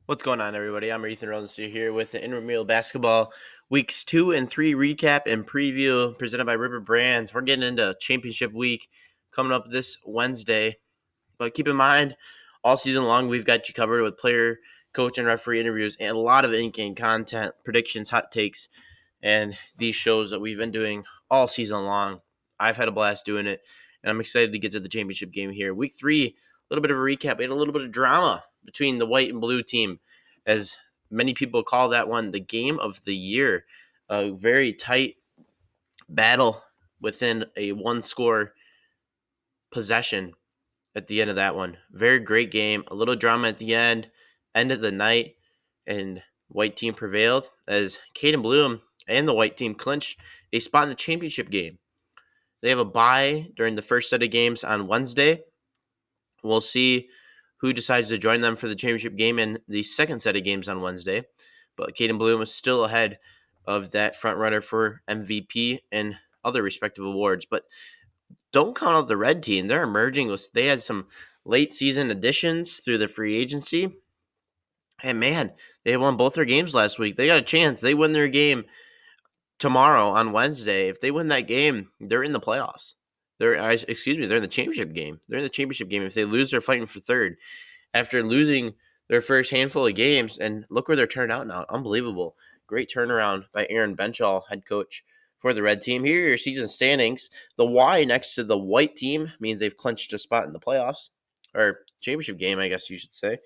What's going on, everybody? I'm Ethan Rosenstein here with the Intramural Basketball Weeks 2 and 3 recap and preview presented by River Brands. We're getting into championship week coming up this Wednesday. But keep in mind, all season long, we've got you covered with player, coach, and referee interviews and a lot of in-game content, predictions, hot takes, and these shows that we've been doing all season long. I've had a blast doing it, and I'm excited to get to the championship game here. Week 3, a little bit of a recap. We had a little bit of drama between the white and blue team, as many people call that one the game of the year. A very tight battle within a one-score possession at the end of that one. Very great game. A little drama at the end of the night, and white team prevailed as Caden Bloom and the white team clinched a spot in the championship game. They have a bye during the first set of games on Wednesday. We'll see who decides to join them for the championship game in the second set of games on Wednesday. But Caden Bloom is still ahead of that front runner for MVP and other respective awards. But don't count out the red team. They're emerging. They had some late season additions through the free agency. And man, they won both their games last week. They got a chance. They win their game tomorrow on Wednesday. If they win that game, they're in the playoffs. They're in the championship game. They're in the championship game. If they lose, they're fighting for third. After losing their first handful of games, and look where they're turned out now. Unbelievable. Great turnaround by Aaron Benchall, head coach for the red team. Here are your season standings. The Y next to the white team means they've clinched a spot in the playoffs, or championship game, I guess you should say.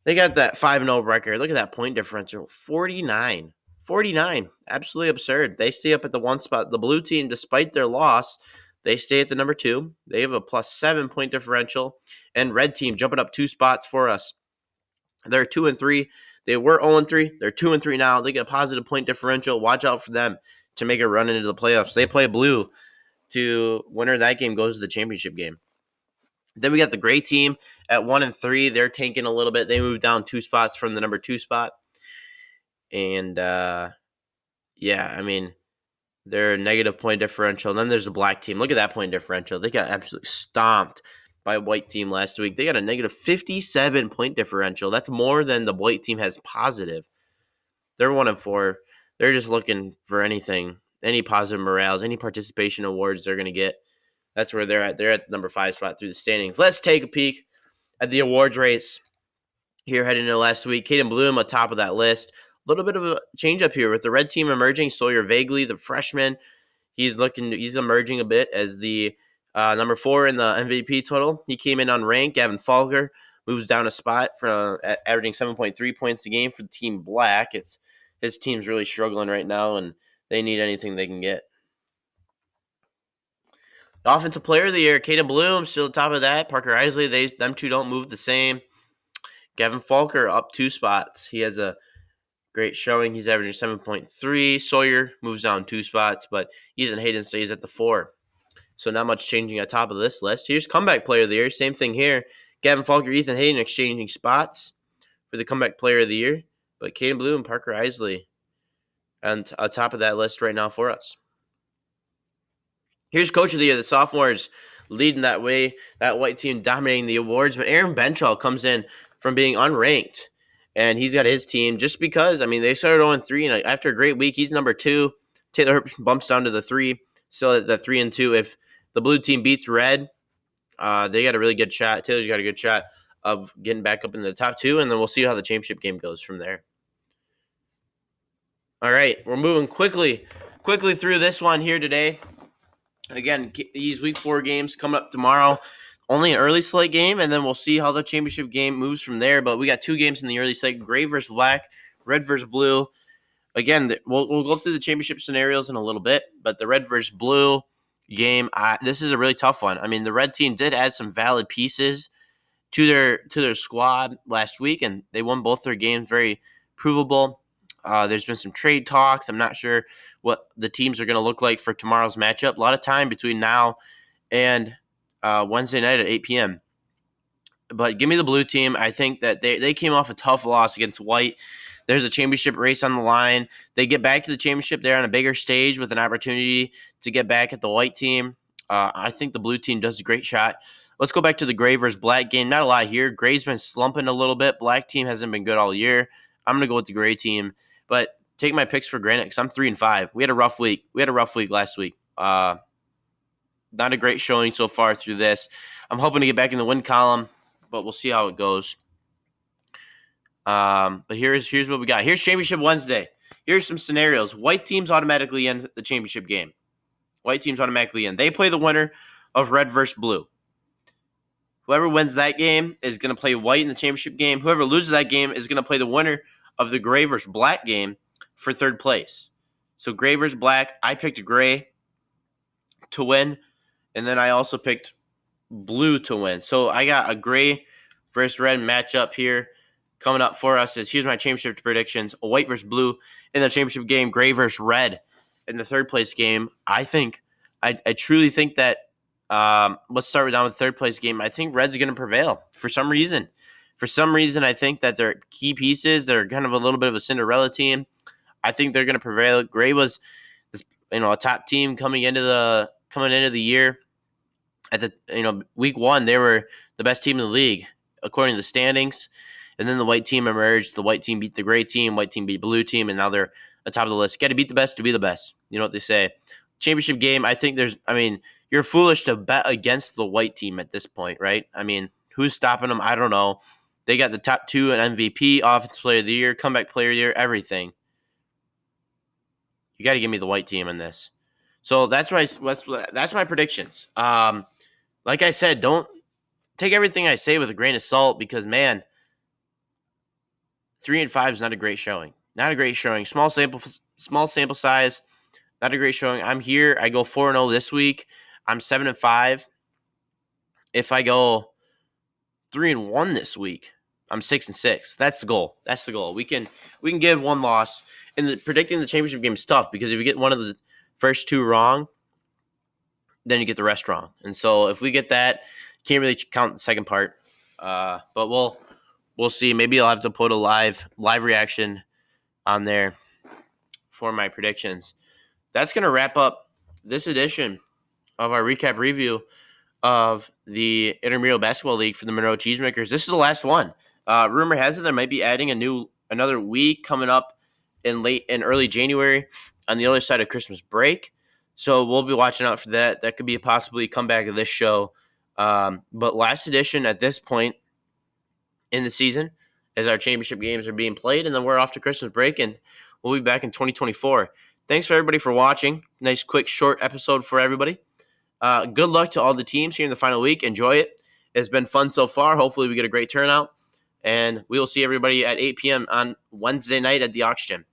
They got that 5-0 record. Look at that point differential, 49. 49. Absolutely absurd. They stay up at the one spot. The blue team, despite their loss, they stay at the number 2. They have a +7 point differential. And red team jumping up 2 spots for us. They're 2-3. They were 0-3. They're 2-3 now. They get a positive point differential. Watch out for them to make a run into the playoffs. They play blue. To winner of that game goes to the championship game. Then we got the gray team at 1-3. They're tanking a little bit. They moved down 2 spots from the number 2 spot. And they're a negative point differential. And then there's the black team. Look at that point differential. They got absolutely stomped by a white team last week. They got a negative 57 point differential. That's more than the white team has positive. They're 1-4. They're just looking for anything, any positive morales, any participation awards they're going to get. That's where they're at. They're at the number 5 spot through the standings. Let's take a peek at the awards race here heading into last week. Caden Bloom atop of that list. A little bit of a change up here with the red team emerging. Sawyer Vaguely, the freshman, he's emerging a bit as the number 4 in the MVP total. He came in unranked. Gavin Falker moves down a spot from averaging 7.3 points a game for the team black. His team's really struggling right now, and they need anything they can get. The offensive player of the year, Caden Bloom, still top of that. Parker Isley, them two don't move the same. Gavin Falker up 2 spots. He has a great showing. He's averaging 7.3. Sawyer moves down 2 spots, but Ethan Hayden stays at the 4. So not much changing at top of this list. Here's comeback player of the year. Same thing here. Gavin Falker, Ethan Hayden exchanging spots for the comeback player of the year. But Caden Bloom and Parker Isley on top of that list right now for us. Here's coach of the year. The sophomores leading that way. That white team dominating the awards. But Aaron Benchall comes in from being unranked. And he's got his team just because, they started 0-3. And after a great week, he's number 2. Taylor bumps down to the 3. Still at the 3-2. If the blue team beats red, they got a really good shot. Taylor's got a good shot of getting back up in the top 2. And then we'll see how the championship game goes from there. All right, we're moving quickly through this one here today. Again, these week 4 games coming up tomorrow. Only an early slate game, and then we'll see how the championship game moves from there. But we got 2 games in the early slate: gray versus black, red versus blue. Again, we'll go through the championship scenarios in a little bit, but the red versus blue game, this is a really tough one. The red team did add some valid pieces to their squad last week, and they won both their games very provable. There's been some trade talks. I'm not sure what the teams are going to look like for tomorrow's matchup. A lot of time between now and Wednesday night at 8 p.m. But give me the blue team. I think that they came off a tough loss against white. There's a championship race on the line. They get back to the championship. They're on a bigger stage with an opportunity to get back at the white team. I think the blue team does a great shot Let's go back to the gray versus black game. Not a lot here. Gray's been slumping a little bit. Black team hasn't been good all year. I'm gonna go with the gray team, but take my picks for granted because I'm 3-5. We had a rough week. Last week. Not a great showing so far through this. I'm hoping to get back in the win column, but we'll see how it goes. But here's what we got. Here's Championship Wednesday. Here's some scenarios. White teams automatically end the championship game. White teams automatically end. They play the winner of red versus blue. Whoever wins that game is going to play white in the championship game. Whoever loses that game is going to play the winner of the gray versus black game for third place. So gray versus black. I picked gray to win, and then I also picked blue to win. So I got a gray versus red matchup here coming up for us. Here's my championship predictions: a white versus blue in the championship game, gray versus red in the third place game. I truly think that. Let's start down with the third place game. I think red's going to prevail for some reason. I think that their key pieces, they're kind of a little bit of a Cinderella team. I think they're going to prevail. Gray was, a top team coming into the year. At the week one, they were the best team in the league according to the standings. And then the white team emerged. The white team beat the gray team. White team beat blue team, and now they're atop of the list. Got to beat the best to be the best. You know what they say. Championship game. I think you're foolish to bet against the white team at this point, right? I mean, who's stopping them? I don't know. They got the top two in MVP, Offensive Player of the Year, Comeback Player of the Year, everything. You got to give me the white team in this. So that's my predictions. Like I said, don't take everything I say with a grain of salt because, man, 3-5 is not a great showing. Not a great showing. Small sample size. Not a great showing. I'm here. I go 4-0 this week. I'm 7-5. If I go 3-1 this week, I'm 6-6. That's the goal. We can give one loss. And predicting the championship game is tough because if you get one of the first two wrong, then you get the rest wrong. And so if we get that, can't really count the second part. But we'll see. Maybe I'll have to put a live reaction on there for my predictions. That's going to wrap up this edition of our recap review of the Intramural Basketball League for the Monroe Cheesemakers. This is the last one. Rumor has it they might be adding another week coming up in early January on the other side of Christmas break. So we'll be watching out for that. That could be possibly a comeback of this show. But last edition at this point in the season as our championship games are being played, and then we're off to Christmas break, and we'll be back in 2024. Thanks for everybody for watching. Nice, quick, short episode for everybody. Good luck to all the teams here in the final week. Enjoy it. It's been fun so far. Hopefully we get a great turnout. And we will see everybody at 8 p.m. on Wednesday night at the Ox Gym.